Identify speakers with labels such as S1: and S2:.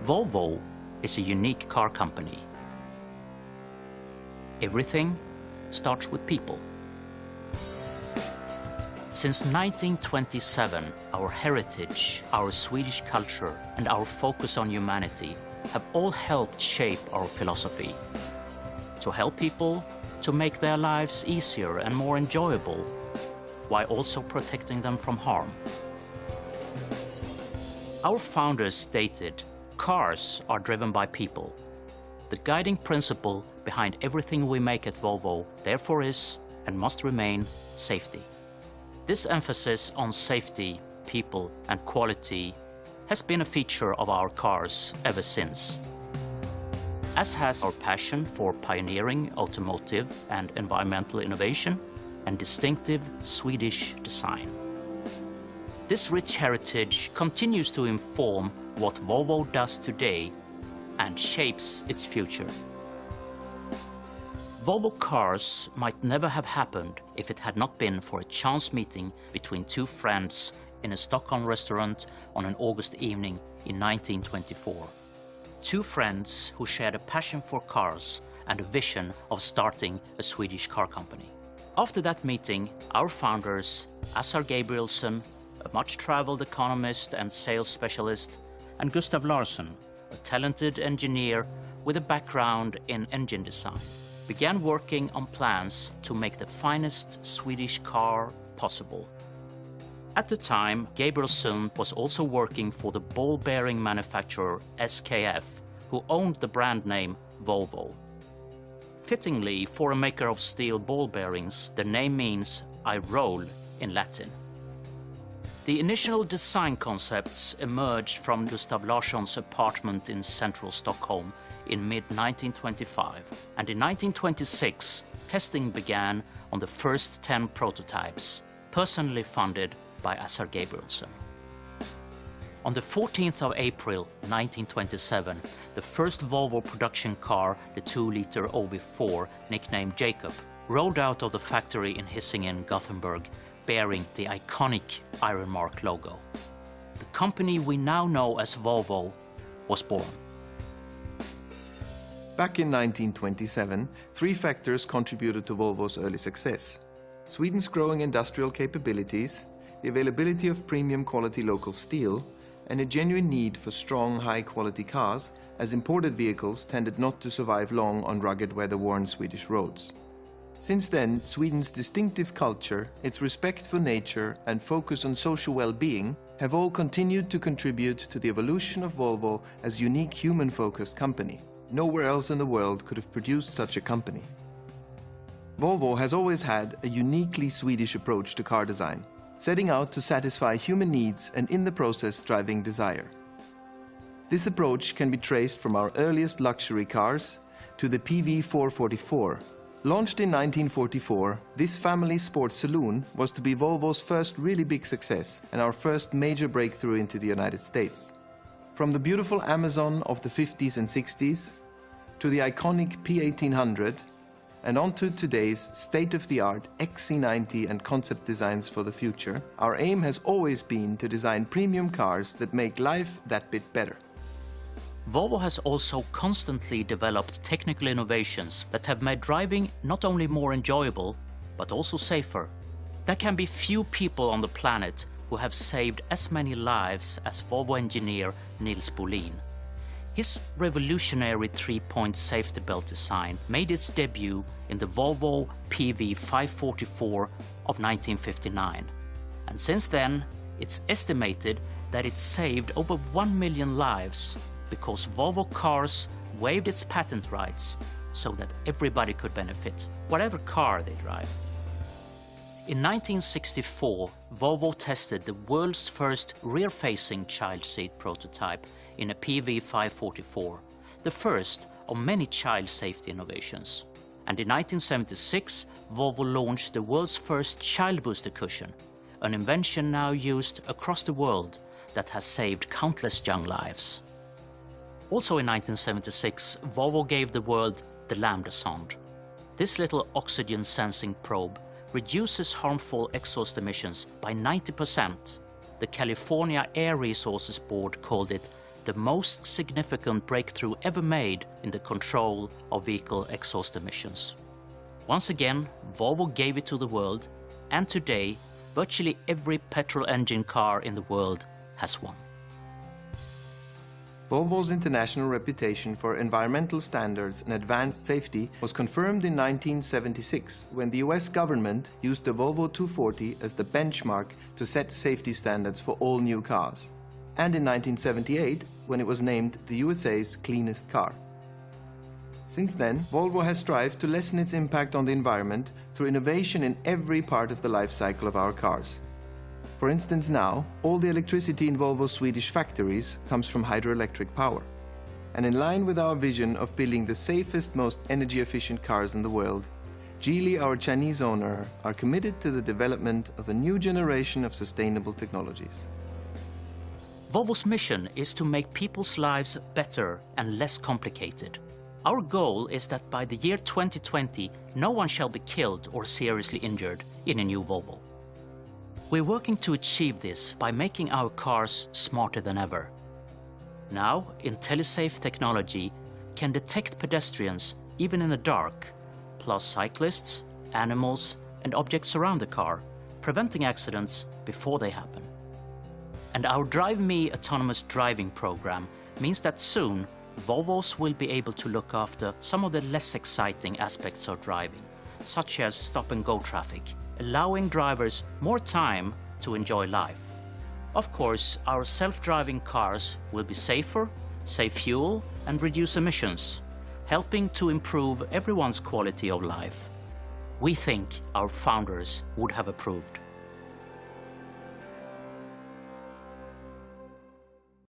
S1: Volvo is a unique car company. Everything starts with people. Since 1927, our heritage, our Swedish culture, and our focus on humanity have all helped shape our philosophy. To help people to make their lives easier and more enjoyable, while also protecting them from harm. Our founders stated, "Cars are driven by people." The guiding principle behind everything we make at Volvo, therefore, is and must remain safety. This emphasis on safety, people, and quality has been a feature of our cars ever since, as has our passion for pioneering automotive and environmental innovation and distinctive Swedish design. This rich heritage continues to inform what Volvo does today and shapes its future. Volvo Cars might never have happened if it had not been for a chance meeting between two friends in a Stockholm restaurant on an August evening in 1924. Two friends who shared a passion for cars and a vision of starting a Swedish car company. After that meeting, our founders, Assar Gabrielsson, a much-traveled economist and sales specialist, and Gustav Larsson, a talented engineer with a background in engine design, began working on plans to make the finest Swedish car possible. At the time, Gabrielsson was also working for the ball bearing manufacturer SKF, who owned the brand name Volvo. Fittingly, for a maker of steel ball bearings, the name means "I roll" in Latin. The initial design concepts emerged from Gustav Larsson's apartment in central Stockholm in mid-1925, and in 1926 testing began on the first 10 prototypes, personally funded by Assar Gabrielsson. On the 14th of April 1927, the first Volvo production car, the 2-liter OB4, nicknamed Jacob, rolled out of the factory in Hisingen, Gothenburg, bearing the iconic Iron Mark logo. The company we now know as Volvo was born.
S2: Back in 1927, three factors contributed to Volvo's early success: Sweden's growing industrial capabilities, the availability of premium quality local steel, and a genuine need for strong, high-quality cars, as imported vehicles tended not to survive long on rugged, weather-worn Swedish roads. Since then, Sweden's distinctive culture, its respect for nature, and focus on social well-being have all continued to contribute to the evolution of Volvo as a unique human-focused company. Nowhere else in the world could have produced such a company. Volvo has always had a uniquely Swedish approach to car design, setting out to satisfy human needs and in the process driving desire. This approach can be traced from our earliest luxury cars to the PV 444. Launched in 1944, this family sports saloon was to be Volvo's first really big success and our first major breakthrough into the United States. From the beautiful Amazon of the 50s and 60s, to the iconic P1800, and onto today's state-of-the-art XC90 and concept designs for the future, our aim has always been to design premium cars that make life that bit better.
S1: Volvo has also constantly developed technical innovations that have made driving not only more enjoyable, but also safer. There can be few people on the planet who have saved as many lives as Volvo engineer Nils Bolin. His revolutionary 3-point safety belt design made its debut in the Volvo PV 544 of 1959. And since then, it's estimated that it saved over 1 million lives because Volvo Cars waived its patent rights so that everybody could benefit, whatever car they drive. In 1964, Volvo tested the world's first rear-facing child seat prototype in a PV 544, the first of many child safety innovations. And in 1976, Volvo launched the world's first child booster cushion, an invention now used across the world that has saved countless young lives. Also in 1976, Volvo gave the world the Lambda Sonde. This little oxygen sensing probe reduces harmful exhaust emissions by 90%. The California Air Resources Board called it the most significant breakthrough ever made in the control of vehicle exhaust emissions. Once again, Volvo gave it to the world, and today, virtually every petrol engine car in the world has one.
S2: Volvo's international reputation for environmental standards and advanced safety was confirmed in 1976 when the US government used the Volvo 240 as the benchmark to set safety standards for all new cars, and in 1978 when it was named the USA's cleanest car. Since then, Volvo has strived to lessen its impact on the environment through innovation in every part of the life cycle of our cars. For instance, now, all the electricity in Volvo's Swedish factories comes from hydroelectric power. And in line with our vision of building the safest, most energy-efficient cars in the world, Geely, our Chinese owner, are committed to the development of a new generation of sustainable technologies.
S1: Volvo's mission is to make people's lives better and less complicated. Our goal is that by the year 2020, no one shall be killed or seriously injured in a new Volvo. We're working to achieve this by making our cars smarter than ever. Now, IntelliSafe technology can detect pedestrians even in the dark, plus cyclists, animals, and objects around the car, preventing accidents before they happen. And our Drive Me autonomous driving program means that soon Volvos will be able to look after some of the less exciting aspects of driving, such as stop-and-go traffic, allowing drivers more time to enjoy life. Of course, our self-driving cars will be safer, save fuel, and reduce emissions, helping to improve everyone's quality of life. We think our founders would have approved.